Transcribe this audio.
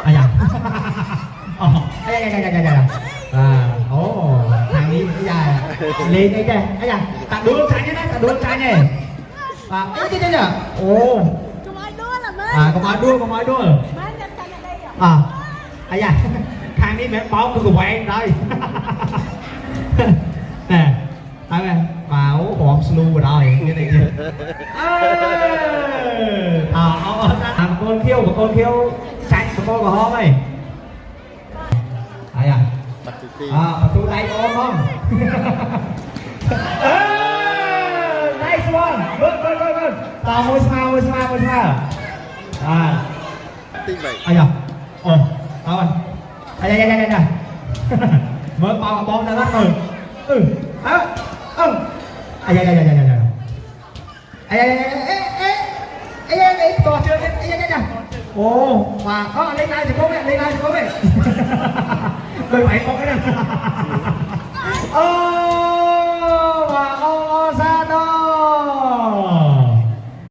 ai da ồ thằng đi ai da lên đây đây ai da tặng đứa trai nhé tặng đứa trai nhé ấy chứ nhở ồ còn ai đua ai da thằng đi mẹ bóng tôi quen đây nè ai mẹ bảo hộp slu rồi như này con kêu chạy của con của hôm này ai à tụi tay ôm không nice one good tao môi sao ai à ồ tao anh ai mới bao bom ra mắt rồi to chưa ồ mà lên này thì có mẹ lên này đôi bảy có cái này